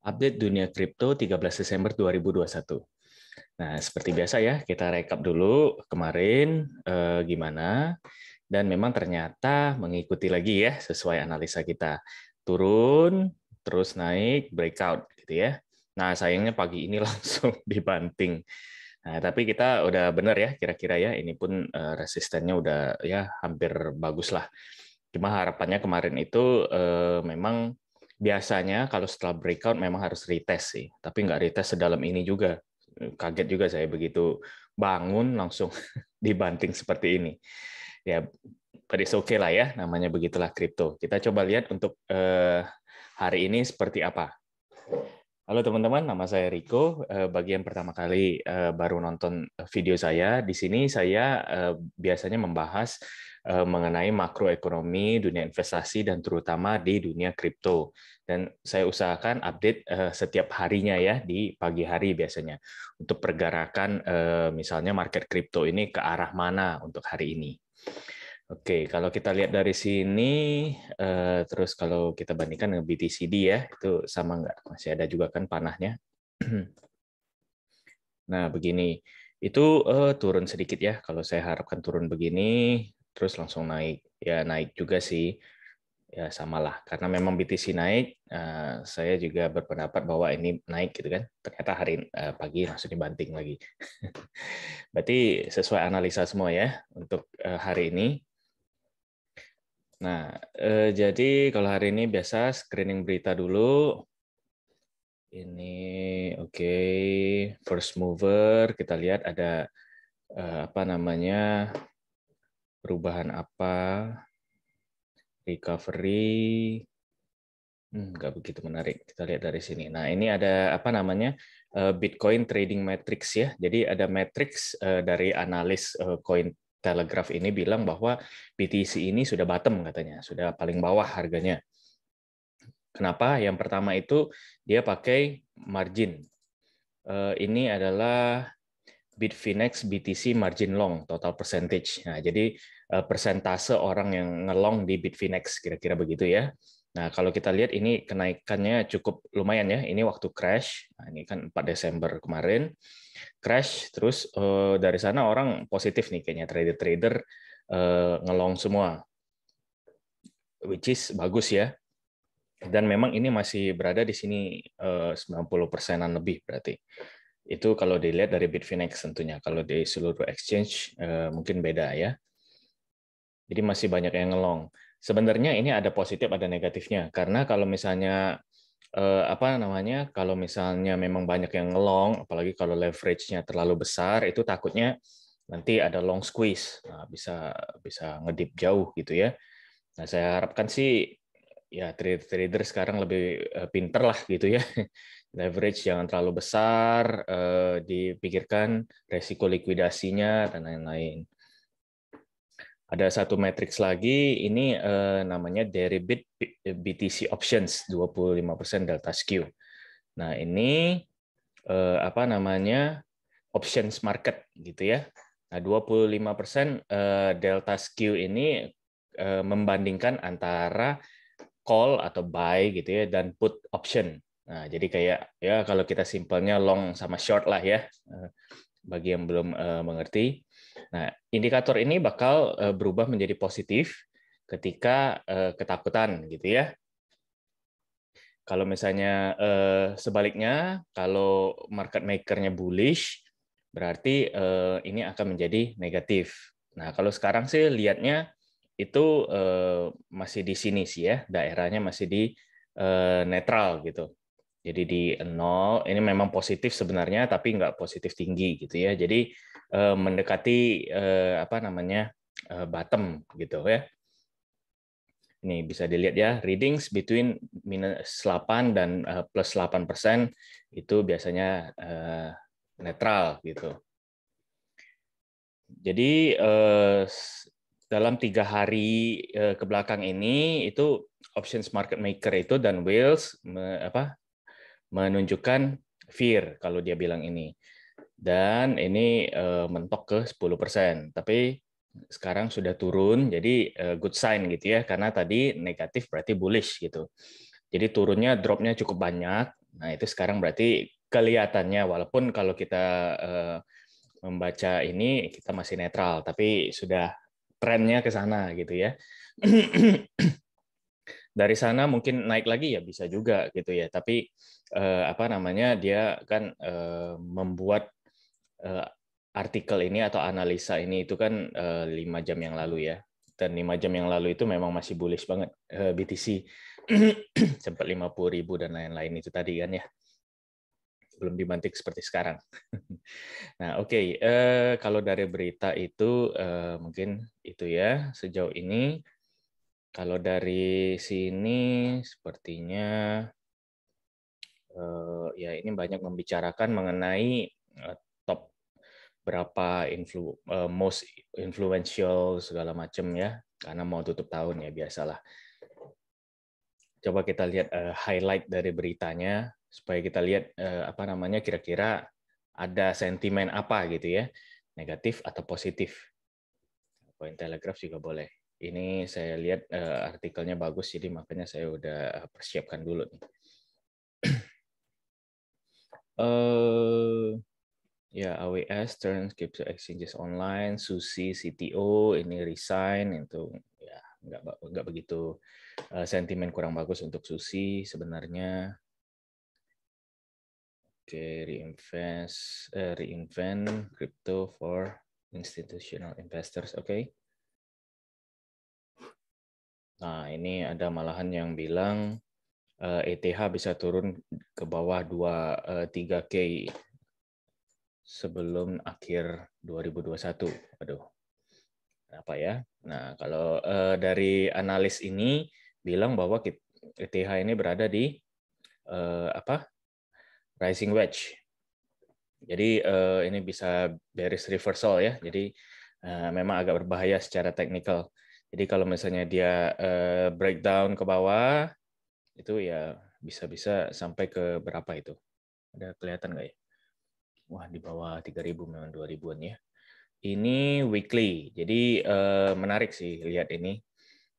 update dunia kripto 13 Desember 2021. Nah, seperti biasa ya, kita rekap dulu kemarin gimana. Dan memang ternyata mengikuti lagi ya, sesuai analisa kita. Turun, terus naik, breakout gitu ya. Nah, sayangnya pagi ini langsung dibanting. Nah, tapi kita udah benar ya, kira-kira ya. Ini pun resistennya udah ya hampir bagus lah. Cuma harapannya kemarin itu memang biasanya kalau setelah breakout memang harus retest sih, tapi nggak retest sedalam ini juga. Kaget juga saya begitu bangun langsung dibanting seperti ini. Ya, but it's okay lah ya, namanya begitulah kripto. Kita coba lihat untuk hari ini seperti apa. Halo teman-teman, nama saya Riko. Bagi yang pertama kali baru nonton video saya, di sini saya biasanya membahas mengenai makroekonomi, dunia investasi, dan terutama di dunia kripto. Dan saya usahakan update setiap harinya ya, di pagi hari biasanya. Untuk pergerakan misalnya market kripto ini ke arah mana untuk hari ini. Oke, kalau kita lihat dari sini, terus kalau kita bandingkan dengan BTCD ya, itu sama nggak? Masih ada juga kan panahnya. Nah, begini, itu turun sedikit ya. Kalau saya harapkan turun begini, terus langsung naik. Ya, naik juga sih. Ya, samalah. Karena memang BTC naik, saya juga berpendapat bahwa ini naik gitu kan. Ternyata hari pagi langsung dibanting lagi. Berarti sesuai analisa semua ya untuk hari ini. Nah, jadi kalau hari ini biasa screening berita dulu. Ini oke, first mover. Kita lihat ada apa namanya perubahan apa, recovery. Nggak begitu menarik. Kita lihat dari sini. Nah, ini ada apa namanya Bitcoin Trading Matrix ya. Jadi ada matrix dari analis Coin Telegraph ini bilang bahwa BTC ini sudah bottom katanya, sudah paling bawah harganya. Kenapa? Yang pertama itu dia pakai margin. Ini adalah Bitfinex BTC margin long total percentage. Nah, jadi persentase orang yang ngelong di Bitfinex kira-kira begitu ya. Nah, kalau kita lihat ini kenaikannya cukup lumayan ya. Ini waktu crash. Nah, ini kan 4 Desember kemarin crash terus dari sana orang positif nih kayaknya trader-trader ngelong semua. Which is bagus ya. Dan memang ini masih berada di sini 90%-an lebih berarti. Itu kalau dilihat dari Bitfinex tentunya. Kalau di seluruh exchange mungkin beda ya. Jadi masih banyak yang ngelong. Sebenarnya ini ada positif ada negatifnya. Karena kalau misalnya apa namanya? Kalau misalnya memang banyak yang ngelong, apalagi kalau leverage-nya terlalu besar, itu takutnya nanti ada long squeeze. Nah, bisa ngedip jauh gitu ya. Nah, saya harapkan sih ya trader sekarang lebih pinter lah gitu ya. Leverage jangan terlalu besar, dipikirkan resiko likuidasinya dan lain-lain. Ada satu matriks lagi, ini namanya Deribit BTC Options 25% delta skew. Nah, ini apa namanya options market gitu ya. Nah, 25% delta skew ini membandingkan antara call atau buy gitu ya dan put option. Nah, jadi kayak ya kalau kita simpelnya long sama short lah ya bagi yang belum mengerti. Nah, indikator ini bakal berubah menjadi positif ketika ketakutan gitu ya. Kalau misalnya sebaliknya, kalau market maker-nya bullish, berarti ini akan menjadi negatif. Nah, kalau sekarang sih lihatnya itu masih di sini sih ya, daerahnya masih di netral gitu. Jadi di 0, ini memang positif sebenarnya, tapi nggak positif tinggi gitu ya. Jadi mendekati apa namanya bottom gitu ya. Ini bisa dilihat ya, readings between -8 dan +8% itu biasanya netral gitu. Jadi dalam 3 hari ke belakang ini itu options market maker itu dan whales menunjukkan fear kalau dia bilang ini. Dan ini mentok ke 10%. Tapi sekarang sudah turun, jadi good sign gitu ya, karena tadi negatif berarti bullish gitu. Jadi turunnya, dropnya cukup banyak, Nah, itu sekarang berarti kelihatannya, walaupun kalau kita membaca ini kita masih netral, tapi sudah trennya ke sana gitu ya. Dari sana mungkin naik lagi ya bisa juga gitu ya, tapi apa namanya, dia kan membuat artikel ini atau analisa ini itu kan 5 jam yang lalu ya, dan 5 jam yang lalu itu memang masih bullish banget BTC. Sempat 50.000 dan lain-lain itu tadi kan ya, belum dibanting seperti sekarang. Nah, oke, kalau dari berita itu mungkin itu ya sejauh ini. Kalau dari sini sepertinya ya ini banyak membicarakan mengenai top berapa most influential segala macam ya, karena mau tutup tahun ya biasalah. Coba kita lihat highlight dari beritanya supaya kita lihat apa namanya, kira-kira ada sentimen apa gitu ya, negatif atau positif. Poin Telegraph juga boleh. Ini saya lihat artikelnya bagus, jadi makanya saya udah persiapkan dulu nih. Ya, AWS turns crypto exchanges online, Susi CTO ini resign, itu ya nggak begitu sentimen kurang bagus untuk Susi sebenarnya. Oke, reinvent crypto for institutional investors. Oke. Nah, ini ada malahan yang bilang ETH bisa turun ke bawah 3K sebelum akhir 2021. Aduh, apa ya? Nah, kalau dari analis ini bilang bahwa ETH ini berada di apa? Rising wedge. Jadi ini bisa bearish reversal ya. Jadi memang agak berbahaya secara teknikal. Jadi kalau misalnya dia breakdown ke bawah, itu ya bisa-bisa sampai ke berapa itu? Ada kelihatan nggak ya? Wah, di bawah 3.000 memang 2.000-an ya. Ini weekly, jadi menarik sih lihat ini.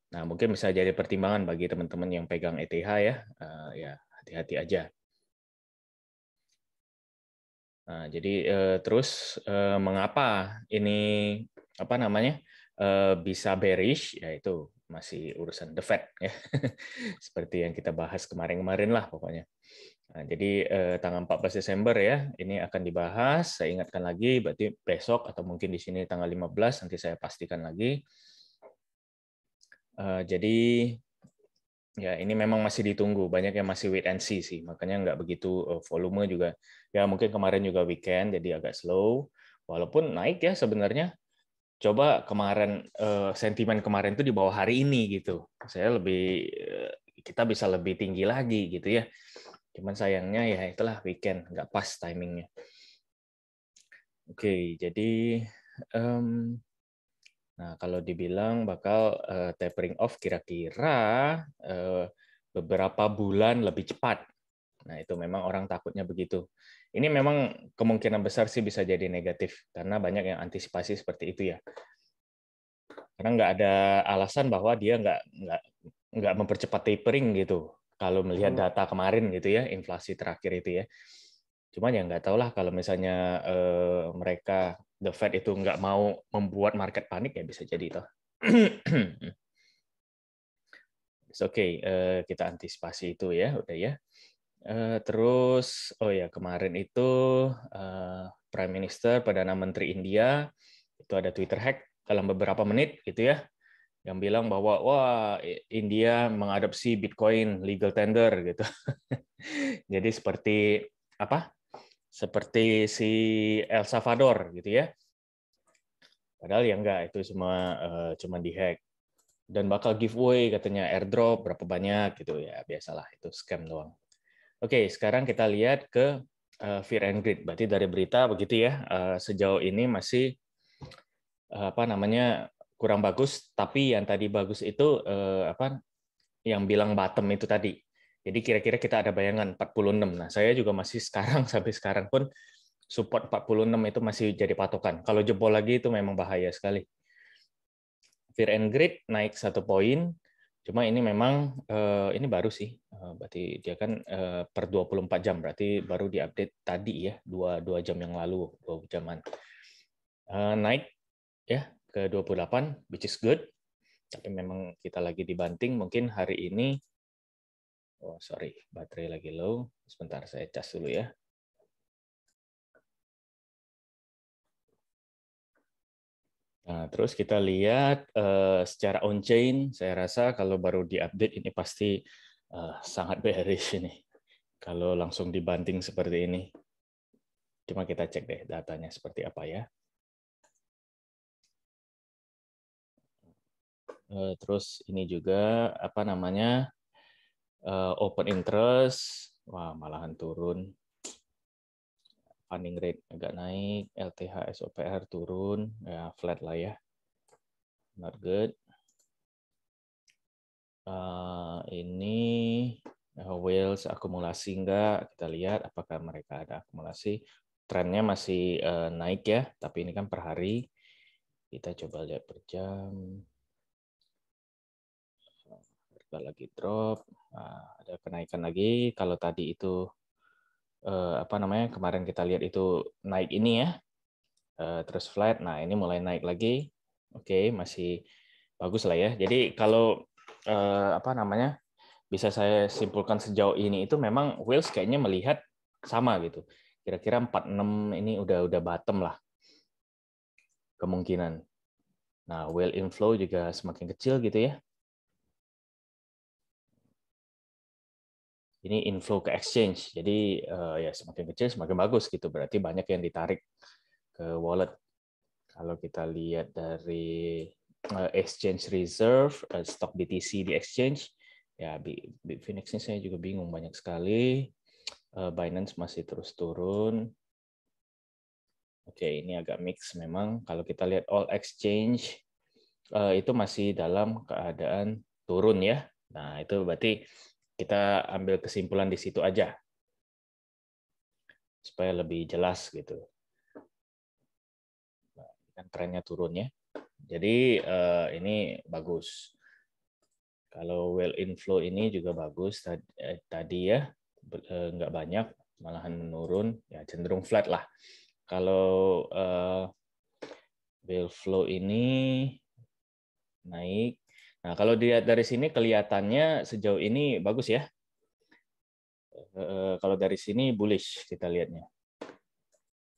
Nah, mungkin bisa jadi pertimbangan bagi teman-teman yang pegang ETH ya. Ya, hati-hati aja. Nah, jadi terus mengapa ini apa namanya bisa bearish? Yaitu masih urusan the Fed ya, seperti yang kita bahas kemarin-kemarin lah pokoknya. Nah, jadi tanggal 14 Desember ya, ini akan dibahas. Saya ingatkan lagi, berarti besok atau mungkin di sini tanggal 15 nanti saya pastikan lagi. Jadi ya ini memang masih ditunggu, banyak yang masih wait and see sih, makanya nggak begitu volume juga. Ya mungkin kemarin juga weekend jadi agak slow, walaupun naik ya sebenarnya. Coba kemarin sentimen kemarin itu di bawah hari ini gitu, saya lebih kita bisa lebih tinggi lagi gitu ya. Cuman sayangnya ya itulah weekend nggak pas timingnya. Oke, jadi nah kalau dibilang bakal tapering off kira-kira beberapa bulan lebih cepat. Nah, itu memang orang takutnya begitu. Ini memang kemungkinan besar sih bisa jadi negatif, karena banyak yang antisipasi seperti itu ya. Karena nggak ada alasan bahwa dia nggak mempercepat tapering gitu. Kalau melihat data kemarin gitu ya, inflasi terakhir itu ya. Cuman ya nggak tahu lah kalau misalnya mereka, the Fed itu nggak mau membuat market panik ya bisa jadi toh. Oke, kita antisipasi itu ya, udah ya. Terus, oh ya kemarin itu Prime Minister, Perdana Menteri India itu ada Twitter hack dalam beberapa menit gitu ya, yang bilang bahwa wah India mengadopsi Bitcoin legal tender gitu. Jadi seperti apa? Seperti si El Salvador gitu ya. Padahal ya enggak, itu cuma dihack. Dan bakal giveaway katanya airdrop berapa banyak gitu ya, biasalah itu scam doang. Oke, sekarang kita lihat ke Fear and Greed. Berarti dari berita begitu ya, sejauh ini masih apa namanya kurang bagus, tapi yang tadi bagus itu apa yang bilang bottom itu tadi. Jadi kira-kira kita ada bayangan 46. Nah, saya juga masih sekarang sampai sekarang pun support 46 itu masih jadi patokan. Kalau jebol lagi itu memang bahaya sekali. Fear and Greed naik 1 poin. Cuma ini memang ini baru sih, berarti dia kan per 24 jam, berarti baru diupdate tadi ya, 2 jam yang lalu, 2 jaman. Naik ya ke 28, which is good. Tapi memang kita lagi dibanting, mungkin hari ini, oh sorry, baterai lagi low. Sebentar, saya cas dulu ya. Nah, terus kita lihat secara on-chain, saya rasa kalau baru diupdate ini pasti sangat bearish ini. Kalau langsung dibanting seperti ini. Cuma kita cek deh datanya seperti apa ya. Terus ini juga apa namanya open interest, wah malahan turun. Funding rate agak naik, LTH SOPR turun, ya flat lah ya, not good. Ini whales akumulasi enggak, kita lihat apakah mereka ada akumulasi. Trennya masih naik ya, tapi ini kan per hari. Kita coba lihat per jam. Harga lagi drop, ada kenaikan lagi. Kalau tadi itu apa namanya kemarin kita lihat itu naik ini ya, terus flat. Nah ini mulai naik lagi. Oke, masih bagus lah ya. Jadi kalau apa namanya bisa saya simpulkan sejauh ini itu memang whales kayaknya melihat sama gitu. Kira-kira 46 ini udah bottom lah kemungkinan. Nah, whale inflow juga semakin kecil gitu ya. Ini inflow ke exchange. Jadi ya semakin kecil semakin bagus gitu. Berarti banyak yang ditarik ke wallet. Kalau kita lihat dari exchange reserve, stok BTC di exchange, ya Bitfinex ini saya juga bingung banyak sekali. Binance masih terus turun. Oke, ini agak mix memang. Kalau kita lihat all exchange itu masih dalam keadaan turun ya. Nah, itu berarti kita ambil kesimpulan di situ aja. Supaya lebih jelas gitu. Nah, kan trennya turun ya. Jadi ini bagus. Kalau whale inflow ini juga bagus tadi ya. Nggak banyak, malahan menurun, ya cenderung flat lah. Kalau whale flow ini naik. Nah, kalau dilihat dari sini kelihatannya sejauh ini bagus ya. Kalau dari sini bullish kita lihatnya.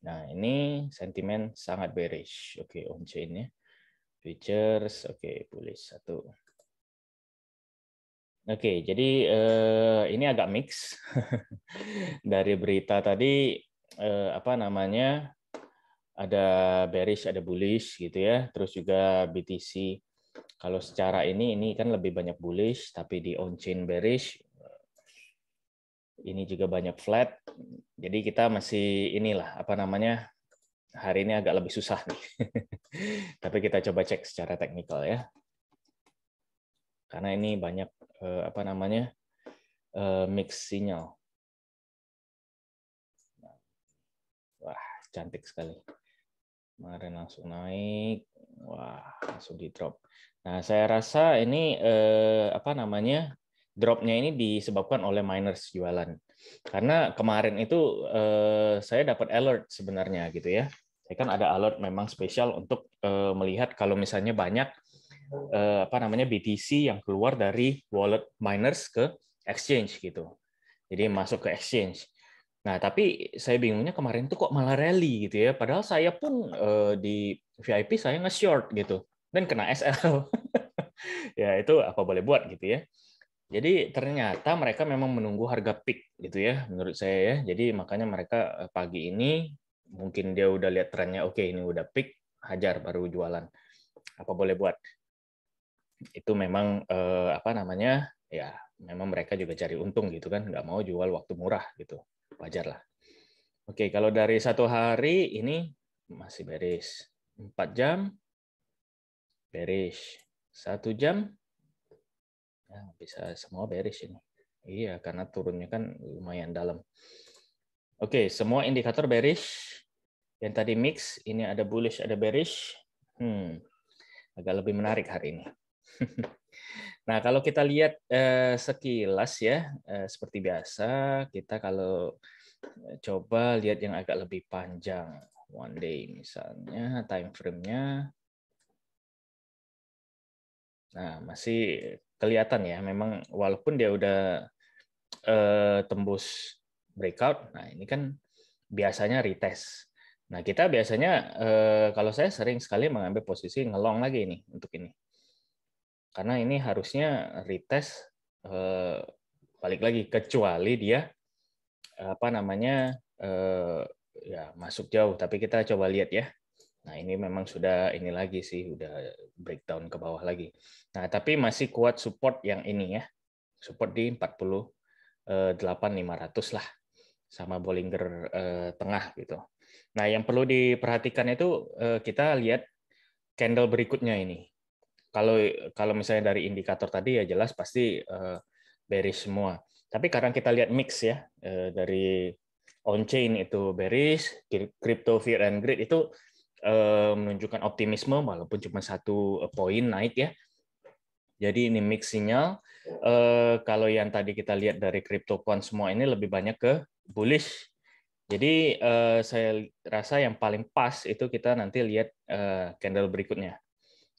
Nah, ini sentimen sangat bearish. Oke, on-chain ya. Futures, oke, bullish satu. Oke, jadi ini agak mix. Dari berita tadi, apa namanya, ada bearish, ada bullish gitu ya. Terus juga BTC. Kalau secara ini kan lebih banyak bullish, tapi di on-chain bearish, ini juga banyak flat. Jadi kita masih inilah apa namanya hari ini agak lebih susah nih. Tapi kita coba cek secara teknikal ya. Karena ini banyak apa namanya mix sinyal. Wah cantik sekali. Kemarin langsung naik, wah langsung di drop. Nah saya rasa ini apa namanya dropnya ini disebabkan oleh miners jualan. Karena kemarin itu saya dapat alert sebenarnya gitu ya. Saya kan ada alert memang spesial untuk melihat kalau misalnya banyak apa namanya BTC yang keluar dari wallet miners ke exchange gitu. Jadi masuk ke exchange. Nah, tapi saya bingungnya kemarin tuh kok malah rally gitu ya. Padahal saya pun di VIP saya nge-short gitu dan kena SL. Ya itu apa boleh buat gitu ya. Jadi ternyata mereka memang menunggu harga peak gitu ya menurut saya ya. Jadi makanya mereka pagi ini mungkin dia udah lihat trennya oke ini udah peak, hajar baru jualan. Apa boleh buat. Itu memang apa namanya? Ya, memang mereka juga cari untung gitu kan, nggak mau jual waktu murah gitu. Wajar lah. Oke, kalau dari satu hari ini masih bearish. 4 jam bearish. 1 jam ya bisa semua bearish ini. Iya, karena turunnya kan lumayan dalam. Oke, semua indikator bearish. Yang tadi mix, ini ada bullish, ada bearish. Agak lebih menarik hari ini. Nah, kalau kita lihat sekilas ya, seperti biasa, kita kalau coba lihat yang agak lebih panjang, one day misalnya, time frame-nya, nah masih kelihatan ya, memang walaupun dia udah tembus breakout, nah ini kan biasanya retest. Nah, kita biasanya, kalau saya sering sekali mengambil posisi ngelong lagi ini untuk ini. Karena ini harusnya retest balik lagi, kecuali dia apa namanya ya masuk jauh. Tapi kita coba lihat ya. Nah, ini memang sudah ini lagi sih, udah breakdown ke bawah lagi. Nah, tapi masih kuat support yang ini ya. Support di 48.500 lah, sama Bollinger tengah gitu. Nah, yang perlu diperhatikan itu kita lihat candle berikutnya ini. Kalau misalnya dari indikator tadi ya jelas pasti bearish semua. Tapi karena kita lihat mix ya, dari on-chain itu bearish, crypto fear and greed itu menunjukkan optimisme walaupun cuma 1 poin naik ya. Jadi ini mix sinyal. Kalau yang tadi kita lihat dari CryptoQuant semua ini lebih banyak ke bullish. Jadi saya rasa yang paling pas itu kita nanti lihat candle berikutnya.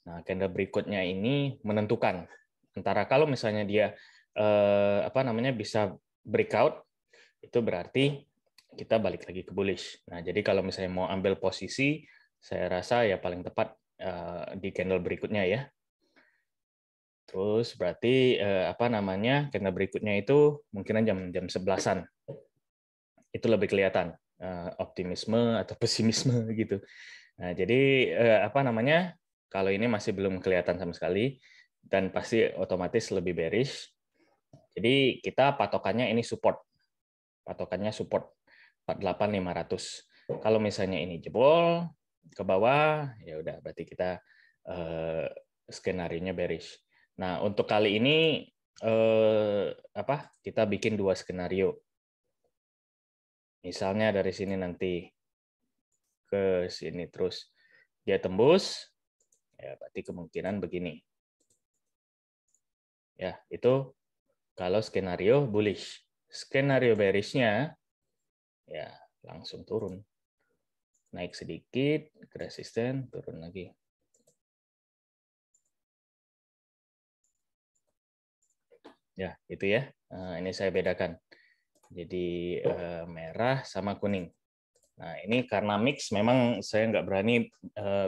Nah, candle berikutnya ini menentukan antara kalau misalnya dia bisa breakout, itu berarti kita balik lagi ke bullish. Nah, jadi kalau misalnya mau ambil posisi, saya rasa ya paling tepat di candle berikutnya ya. Terus berarti candle berikutnya itu mungkin jam 11-an. Itu lebih kelihatan optimisme atau pesimisme gitu. Nah, jadi kalau ini masih belum kelihatan sama sekali dan pasti otomatis lebih bearish. Jadi kita patokannya ini support. Patokannya support 48.500. Kalau misalnya ini jebol ke bawah, ya udah berarti kita skenario-nya bearish. Nah, untuk kali ini kita bikin 2 skenario. Misalnya dari sini nanti ke sini terus dia tembus, ya berarti kemungkinan begini. Ya, itu kalau skenario bullish. Skenario bearish-nya ya langsung turun. Naik sedikit, resisten, turun lagi. Ya, itu ya. Ini saya bedakan. Jadi merah sama kuning. Nah, ini karena mix, memang saya nggak berani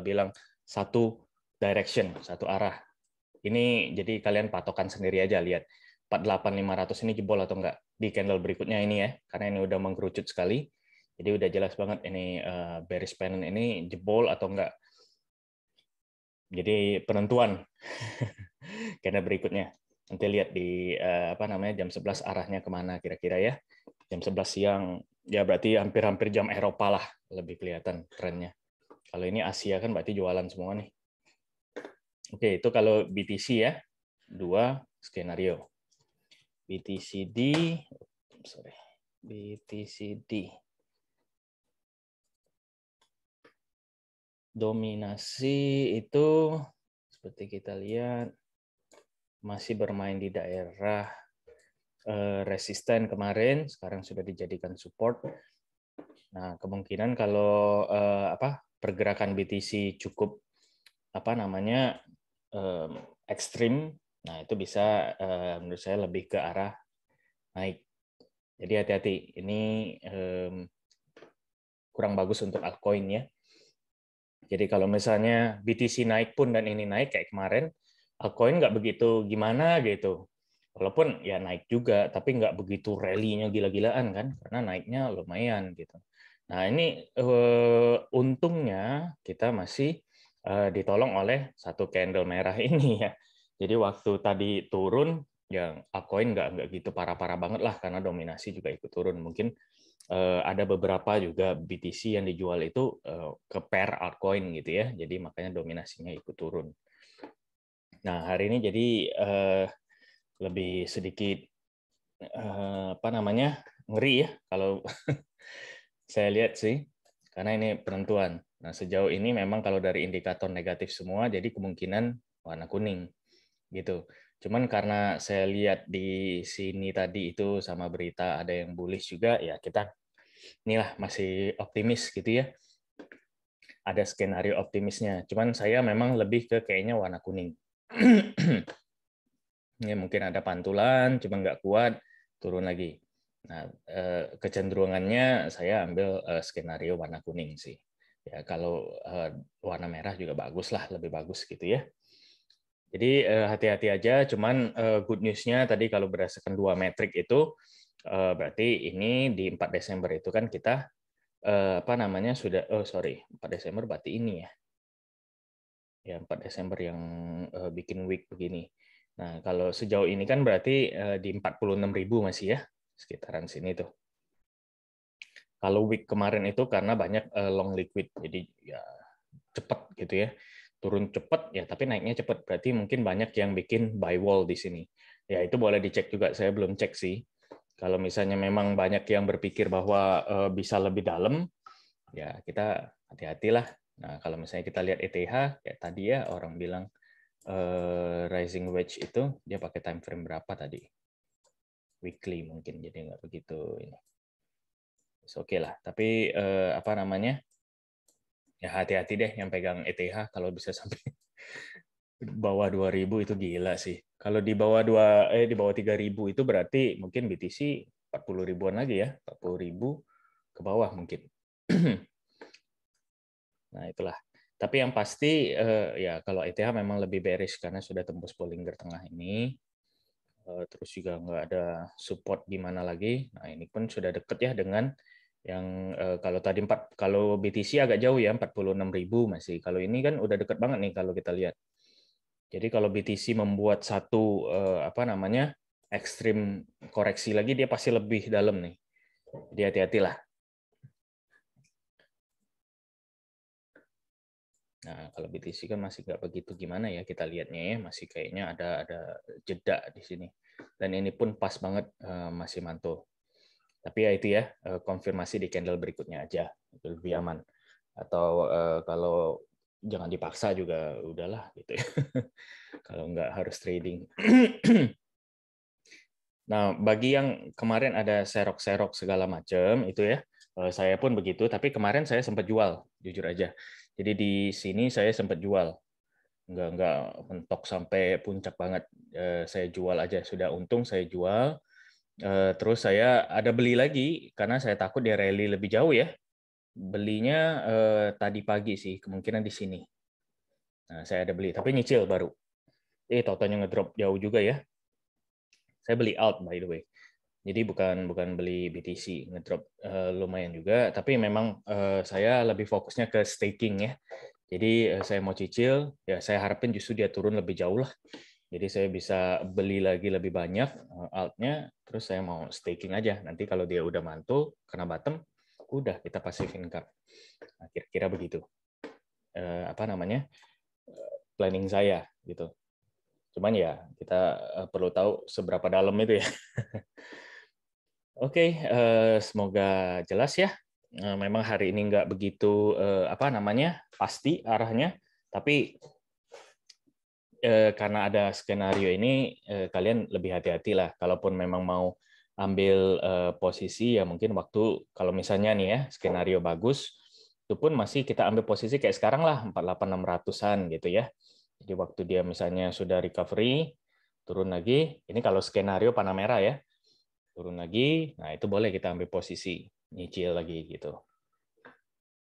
bilang satu direction, satu arah. Ini jadi kalian patokan sendiri aja, lihat 48.500 ini jebol atau enggak di candle berikutnya ini ya, karena ini udah mengkerucut sekali. Jadi udah jelas banget ini bearish pennant ini jebol atau enggak. Jadi penentuan candle berikutnya. Nanti lihat di jam 11 arahnya kemana kira-kira ya. Jam 11 siang ya berarti hampir-hampir jam Eropa lah, lebih kelihatan trennya. Kalau ini Asia kan berarti jualan semua nih. Oke, itu kalau BTC ya, 2 skenario. BTCD, dominasi itu seperti kita lihat masih bermain di daerah resisten kemarin, sekarang sudah dijadikan support. Nah, kemungkinan kalau pergerakan BTC cukup ekstrim, nah itu bisa menurut saya lebih ke arah naik. Jadi hati-hati, ini kurang bagus untuk altcoin ya. Jadi kalau misalnya BTC naik pun dan ini naik kayak kemarin, altcoin nggak begitu gimana gitu. Walaupun ya naik juga, tapi nggak begitu rally-nya gila-gilaan kan, karena naiknya lumayan gitu. Nah ini untungnya kita masih ditolong oleh satu candle merah ini ya. Jadi waktu tadi turun, ya altcoin nggak gitu parah-parah banget lah, karena dominasi juga ikut turun. Mungkin ada beberapa juga BTC yang dijual itu ke pair altcoin gitu ya, jadi makanya dominasinya ikut turun. Nah hari ini jadi lebih sedikit ngeri ya kalau saya lihat sih, karena ini penentuan. Nah sejauh ini memang kalau dari indikator negatif semua, jadi kemungkinan warna kuning gitu. Cuman karena saya lihat di sini tadi itu sama berita ada yang bullish juga, ya kita inilah masih optimis gitu ya. Ada skenario optimisnya. Cuman saya memang lebih ke kayaknya warna kuning. Ya, mungkin ada pantulan, cuma nggak kuat, turun lagi. Nah, kecenderungannya saya ambil skenario warna kuning sih. Ya, kalau warna merah juga bagus lah, lebih bagus gitu ya. Jadi hati-hati aja, cuman good news-nya tadi kalau berdasarkan 2 metrik itu, berarti ini di 4 Desember itu kan kita, apa namanya, sudah, 4 Desember berarti ini ya. Ya, 4 Desember yang bikin week begini. Nah, kalau sejauh ini kan berarti di 46.000 masih ya, sekitaran sini tuh. Kalau week kemarin itu karena banyak long liquid, jadi ya cepat gitu ya. Turun cepat ya, tapi naiknya cepat. Berarti mungkin banyak yang bikin buy wall di sini. Ya, itu boleh dicek juga, saya belum cek sih. Kalau misalnya memang banyak yang berpikir bahwa bisa lebih dalam, ya kita hati-hatilah. Nah, kalau misalnya kita lihat ETH, kayak tadi ya orang bilang rising wedge itu dia pakai time frame berapa tadi? Weekly mungkin, jadi nggak begitu ini. Oke lah, tapi apa namanya? Ya hati-hati deh yang pegang ETH kalau bisa sampai bawah 2.000 itu gila sih. Kalau di bawah di bawah 3.000 itu berarti mungkin BTC 40 ribuan lagi ya, 40.000 ke bawah mungkin. Nah, itulah. Tapi yang pasti ya kalau ETH memang lebih bearish karena sudah tembus Bollinger Tengah ini. Terus juga nggak ada support gimana lagi. Nah, ini pun sudah deket ya dengan yang kalau tadi kalau BTC agak jauh ya 46.000 masih. Kalau ini kan udah deket banget nih kalau kita lihat. Jadi kalau BTC membuat satu apa namanya ekstrim koreksi lagi, dia pasti lebih dalam nih. Jadi hati-hatilah. Nah, kalau BTC kan masih nggak begitu gimana ya kita lihatnya ya, masih kayaknya ada jeda di sini. Dan ini pun pas banget masih mantul. Tapi ya itu ya, konfirmasi di candle berikutnya aja, itu lebih aman. Atau kalau jangan dipaksa juga udahlah gitu ya. Kalau nggak harus trading. Nah, bagi yang kemarin ada serok-serok segala macam itu ya, saya pun begitu. Tapi kemarin saya sempat jual, jujur aja. Jadi di sini saya sempat jual, nggak mentok sampai puncak banget. Saya jual aja, sudah untung saya jual. Terus saya ada beli lagi karena saya takut dia rally lebih jauh ya. Belinya tadi pagi sih, kemungkinan di sini. Nah, saya ada beli, tapi nyicil baru. Totalnya ngedrop jauh juga ya. Saya beli alt by the way. Jadi bukan beli BTC, ngedrop lumayan juga. Tapi memang saya lebih fokusnya ke staking ya. Jadi saya mau cicil, ya saya harapin justru dia turun lebih jauh lah. Jadi saya bisa beli lagi lebih banyak altnya, terus saya mau staking aja. Nanti kalau dia udah mantul, kena bottom, udah kita passive income. Nah, kira-kira begitu. Apa namanya? Planning saya gitu. Cuman ya kita perlu tahu seberapa dalam itu ya. Oke, semoga jelas ya. Memang hari ini nggak begitu apa namanya pasti arahnya, tapi karena ada skenario ini kalian lebih hati-hati lah. Kalaupun memang mau ambil posisi ya mungkin waktu kalau misalnya nih ya skenario bagus, itu pun masih kita ambil posisi kayak sekarang lah 48.600-an gitu ya. Jadi waktu dia misalnya sudah recovery turun lagi, ini kalau skenario panah merah ya turun lagi, nah itu boleh kita ambil posisi nyicil lagi gitu.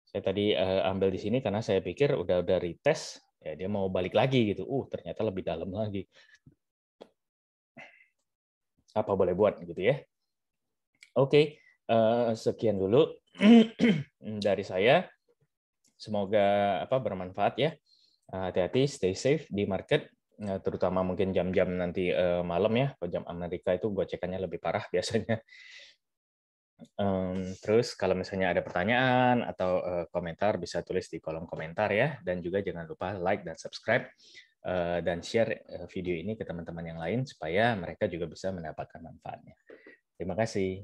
Saya tadi ambil di sini karena saya pikir udah retest, ya dia mau balik lagi gitu. Ternyata lebih dalam lagi. Apa boleh buat gitu ya. Oke, sekian dulu dari saya. Semoga bermanfaat ya. Hati-hati, stay safe di market, terutama mungkin jam-jam nanti malam ya. Kalau jam Amerika itu gocekannya lebih parah biasanya. Terus kalau misalnya ada pertanyaan atau komentar bisa tulis di kolom komentar ya, dan juga jangan lupa like dan subscribe dan share video ini ke teman-teman yang lain supaya mereka juga bisa mendapatkan manfaatnya. Terima kasih.